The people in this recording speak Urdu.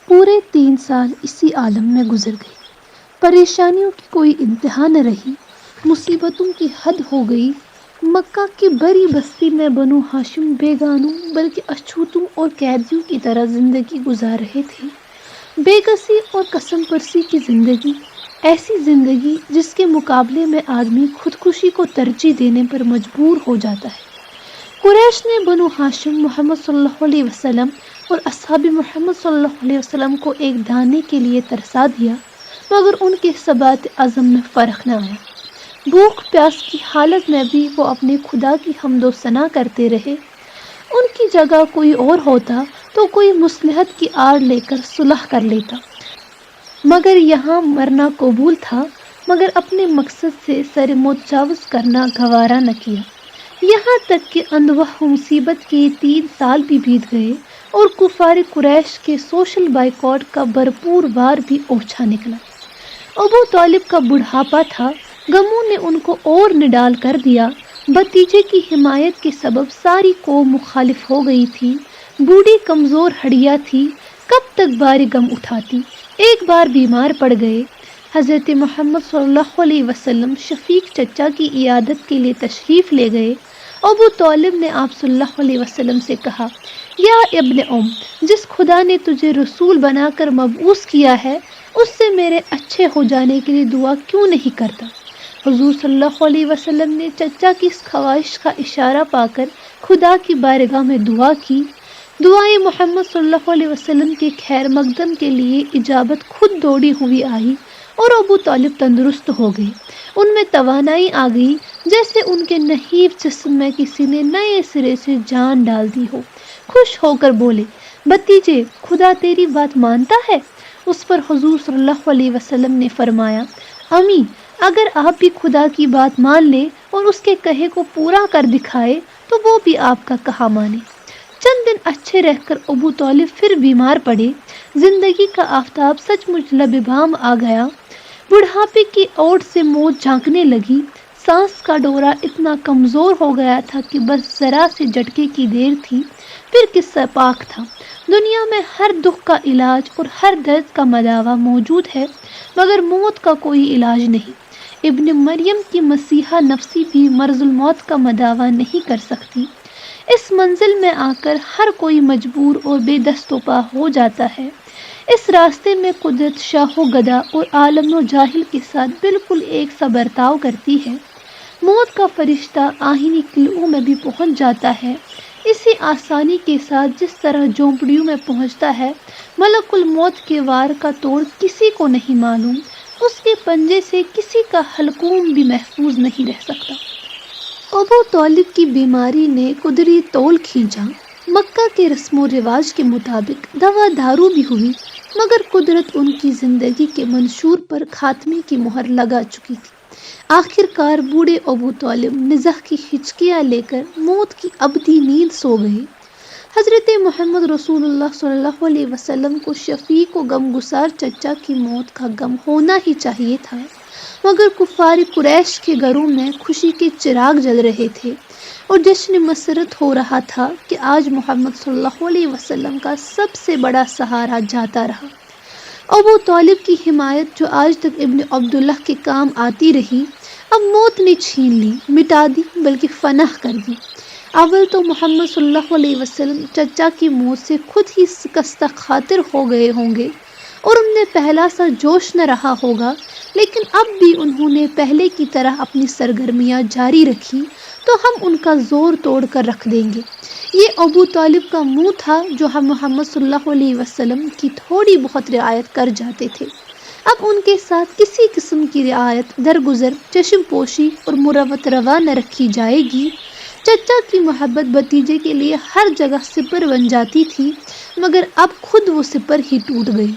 پورے 3 سال اسی عالم میں گزر گئے۔ پریشانیوں کی کوئی انتہا نہ رہی، مصیبتوں کی حد ہو گئی۔ مکہ کی بڑی بستی میں بنو ہاشم بیگانوں بلکہ اچھوتوں اور قیدیوں کی طرح زندگی گزار رہے تھے۔ بے کسی اور قسم پرسی کی زندگی، ایسی زندگی جس کے مقابلے میں آدمی خودکشی کو ترجیح دینے پر مجبور ہو جاتا ہے۔ قریش نے بنو ہاشم محمد صلی اللہ علیہ وسلم اور اصحاب محمد صلی اللہ علیہ وسلم کو ایک دانے کے لیے ترسا دیا، مگر ان کے ثبات عزم میں فرق نہ آیا۔ بھوک پیاس کی حالت میں بھی وہ اپنے خدا کی حمد و ثنا کرتے رہے۔ ان کی جگہ کوئی اور ہوتا تو کوئی مصلحت کی آڑ لے کر صلح کر لیتا، مگر یہاں مرنا قبول تھا، مگر اپنے مقصد سے سر متجاوز کرنا گوارا نہ کیا۔ یہاں تک کہ اندوہ مصیبت کے 3 سال بھی بیت گئے اور کفار قریش کے سوشل بائیکاٹ کا بھرپور وار بھی اوچھا نکلا۔ ابو طالب کا بڑھاپا تھا، غموں نے ان کو اور نڈال کر دیا۔ بھتیجے کی حمایت کے سبب ساری قوم مخالف ہو گئی تھی۔ بوڑھی کمزور ہڈیا تھی، کب تک باری غم اٹھاتی۔ ایک بار بیمار پڑ گئے۔ حضرت محمد صلی اللہ علیہ وسلم شفیق چچا کی عیادت کے لیے تشریف لے گئے۔ ابو طالب نے آپ صلی اللہ علیہ وسلم سے کہا، یا ابن ام، جس خدا نے تجھے رسول بنا کر مبعوث کیا ہے، اس سے میرے اچھے ہو جانے کے لیے دعا کیوں نہیں کرتا؟ حضور صلی اللہ علیہ وسلم نے چچا کی اس خواہش کا اشارہ پا کر خدا کی بارگاہ میں دعا کی۔ دعائیں محمد صلی اللہ علیہ وسلم کے خیر مقدم کے لیے اجابت خود دوڑی ہوئی آئی اور ابو طالب تندرست ہو گئے۔ ان میں توانائی آ گئی، جیسے ان کے نحیف جسم میں کسی نے نئے سرے سے جان ڈال دی ہو۔ خوش ہو کر بولے، بھتیجے، خدا تیری بات مانتا ہے؟ اس پر حضور صلی اللہ علیہ وسلم نے فرمایا، امی، اگر آپ بھی خدا کی بات مان لے اور اس کے کہے کو پورا کر دکھائے تو وہ بھی آپ کا کہا مانے۔ چند دن اچھے رہ کر ابو طالب پھر بیمار پڑے۔ زندگی کا آفتاب سچ مچ لبِبام آ گیا۔ بڑھاپے کی اوٹ سے موت جھانکنے لگی۔ سانس کا ڈورا اتنا کمزور ہو گیا تھا کہ بس ذرا سے جھٹکے کی دیر تھی، پھر قصہ پاک تھا۔ دنیا میں ہر دکھ کا علاج اور ہر درد کا مداوا موجود ہے، مگر موت کا کوئی علاج نہیں۔ ابن مریم کی مسیحا نفسی بھی مرض الموت کا مداوا نہیں کر سکتی۔ اس منزل میں آ کر ہر کوئی مجبور اور بے دست و پا ہو جاتا ہے۔ اس راستے میں قدرت شاہ و گدا اور عالم و جاہل کے ساتھ بالکل ایک سا برتاؤ کرتی ہے۔ موت کا فرشتہ آہنی قلعوں میں بھی پہنچ جاتا ہے، اسی آسانی کے ساتھ جس طرح جھونپڑیوں میں پہنچتا ہے۔ ملک الموت کے وار کا توڑ کسی کو نہیں معلوم، اس کے پنجے سے کسی کا حلقوم بھی محفوظ نہیں رہ سکتا۔ ابو طالب کی بیماری نے قدری طول کھینچا۔ مکہ کے رسم و رواج کے مطابق دوا دارو بھی ہوئی، مگر قدرت ان کی زندگی کے منشور پر خاتمے کی مہر لگا چکی تھی۔ آخر کار بوڑھے ابو طالب نزح کی ہچکیاں لے کر موت کی ابدی نیند سو گئے۔ حضرت محمد رسول اللہ صلی اللہ علیہ وسلم کو شفیق و غمگسار چچا کی موت کا غم ہونا ہی چاہیے تھا، مگر کفار قریش کے گھروں میں خوشی کے چراغ جل رہے تھے اور جشن مسرت ہو رہا تھا کہ آج محمد صلی اللہ علیہ وسلم کا سب سے بڑا سہارا جاتا رہا۔ ابو طالب کی حمایت جو آج تک ابن عبداللہ کے کام آتی رہی، اب موت نے چھین لی، مٹا دی، بلکہ فنا کر دی۔ اول تو محمد صلی اللہ علیہ وسلم چچا کی موت سے خود ہی شکستہ خاطر ہو گئے ہوں گے اور ان میں پہلا سا جوش نہ رہا ہوگا، لیکن اب بھی انہوں نے پہلے کی طرح اپنی سرگرمیاں جاری رکھی تو ہم ان کا زور توڑ کر رکھ دیں گے۔ یہ ابو طالب کا منہ تھا جو ہم محمد صلی اللہ علیہ وسلم کی تھوڑی بہت رعایت کر جاتے تھے، اب ان کے ساتھ کسی قسم کی رعایت، درگزر، چشم پوشی اور مروت روا نہ رکھی جائے گی۔ چچا کی محبت بھتیجے کے لیے ہر جگہ سپر بن جاتی تھی، مگر اب خود وہ سپر ہی ٹوٹ گئی۔